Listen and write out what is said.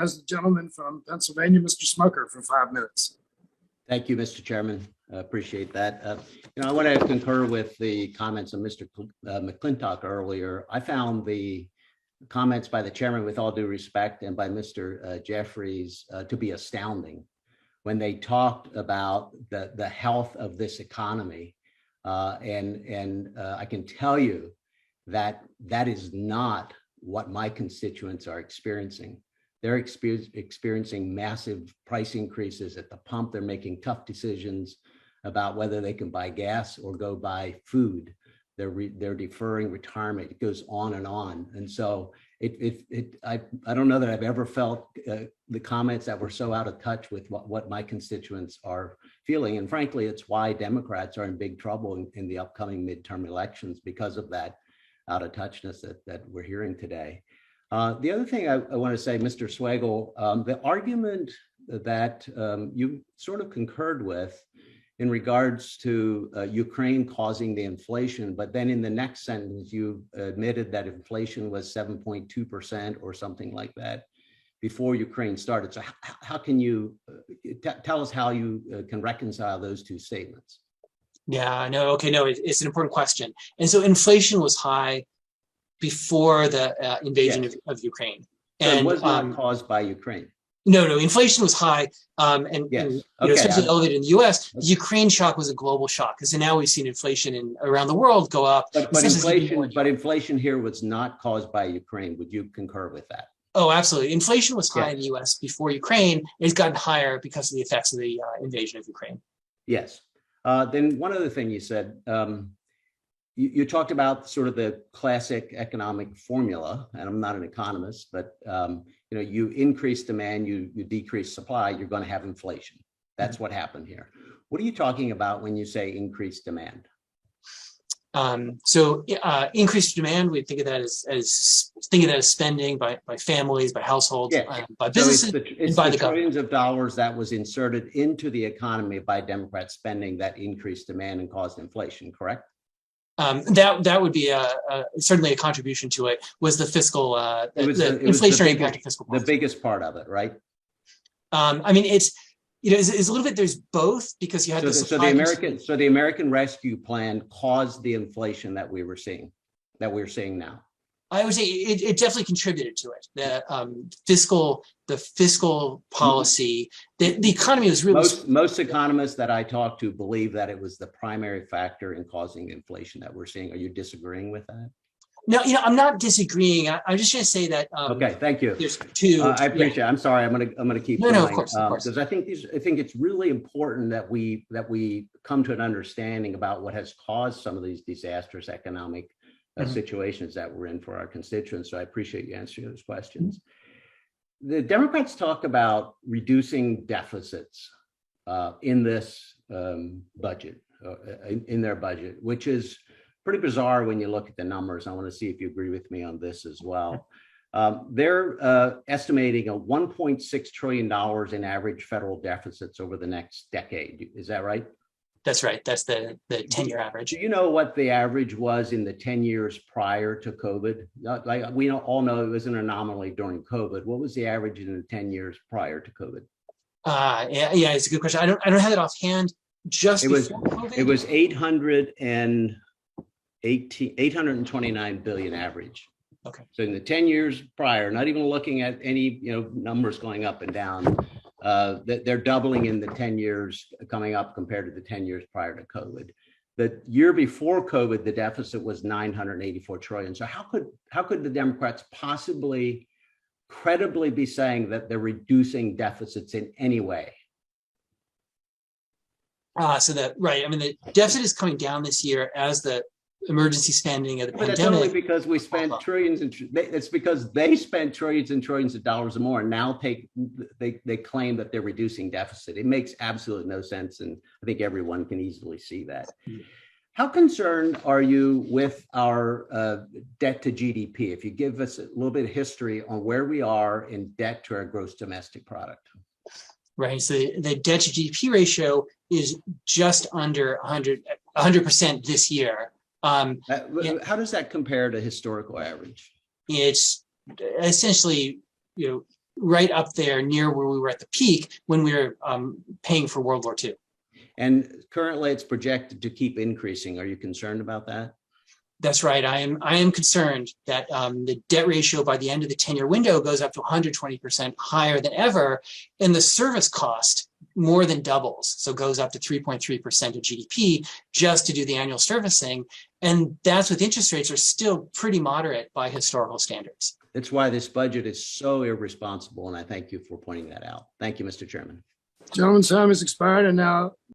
As the gentleman from Pennsylvania, Mr. Smucker, for 5 minutes. Thank you, Mr. Chairman. I appreciate that. I want to concur with the comments of Mr. McClintock earlier. I found the comments by the chairman, with all due respect, and by Mr. Jeffries to be astounding when they talked about the health of this economy. I can tell you that that is not what my constituents are experiencing. They're experiencing massive price increases at the pump. They're making tough decisions about whether they can buy gas or go buy food. They're deferring retirement. It goes on and on. And so I don't know that I've ever felt the comments that were so out of touch with what my constituents are feeling. And frankly, it's why Democrats are in big trouble in the upcoming midterm elections, because of that out of touchness that we're hearing today. The other thing I want to say, Mr. Swagel, the argument that you sort of concurred with in regards to Ukraine causing the inflation, but then in the next sentence, you admitted that inflation was 7.2% or something like that before Ukraine started. So how can you tell us how you can reconcile those two statements? Yeah, no, okay, no, it's an important question. And so inflation was high before the invasion of Ukraine. So and it was not caused by Ukraine. No, inflation was high, especially elevated in the U.S. The Ukraine shock was a global shock, because now we've seen inflation around the world go up. But inflation here was not caused by Ukraine. Would you concur with that? Oh, absolutely. Inflation was high in the U.S. before Ukraine. It's gotten higher because of the effects of the invasion of Ukraine. Yes. Then one other thing you said. You talked about sort of the classic economic formula, and I'm not an economist, but you increase demand, you decrease supply, you're going to have inflation. That's what happened here. What are you talking about when you say increased demand? Increased demand, we think of that as spending by families, by households, by businesses, and by the trillions of dollars that was inserted into the economy by Democrat spending that increased demand and caused inflation, correct? That would be certainly a contribution to it. Was the fiscal inflationary impact of fiscal policy. The biggest part of it, right? I mean, it's a little bit. There's both, because you had the American Rescue Plan caused the inflation that we're seeing now. I would say it definitely contributed to it. The fiscal policy, the economy was really. Most economists that I talk to believe that it was the primary factor in causing inflation that we're seeing. Are you disagreeing with that? No, I'm not disagreeing. I'm just going to say that. Okay, thank you. There's two. I appreciate it. I'm sorry. I'm going to keep going. No, of course. Because I think it's really important that we come to an understanding about what has caused some of these disastrous economic situations that we're in for our constituents. So I appreciate you answering those questions. The Democrats talk about reducing deficits in this budget, in their budget, which is pretty bizarre when you look at the numbers. I want to see if you agree with me on this as well. They're estimating a $1.6 trillion in average federal deficits over the next decade. Is that right? That's right. That's the 10-year average. Do you know what the average was in the 10 years prior to COVID? Like we all know it was an anomaly during COVID. What was the average in the 10 years prior to COVID? Yeah, it's a good question. I don't have it offhand. Before COVID? It was 829 billion average. Okay. So in the 10 years prior, not even looking at any numbers going up and down, they're doubling in the 10 years coming up compared to the 10 years prior to COVID. The year before COVID, the deficit was 984 trillion. So how could the Democrats possibly credibly be saying that they're reducing deficits in any way? Right. I mean, the deficit is coming down this year as the emergency spending of the pandemic. That's only because we spent trillions, and it's because they spent trillions and trillions of dollars or more, and now they claim that they're reducing deficit. It makes absolutely no sense, and I think everyone can easily see that. How concerned are you with our debt to GDP? If you give us a little bit of history on where we are in debt to our gross domestic product. Right. So the debt to GDP ratio is just under 100% this year. How does that compare to historical average? It's essentially, right up there near where we were at the peak when we were paying for World War II. And currently it's projected to keep increasing. Are you concerned about that? That's right. I am concerned that the debt ratio by the end of the 10-year window goes up to 120% higher than ever, and the service cost more than doubles. So goes up to 3.3% of GDP just to do the annual servicing. And that's with interest rates are still pretty moderate by historical standards. That's why this budget is so irresponsible, and I thank you for pointing that out. Thank you, Mr. Chairman. Gentleman's time has expired, and now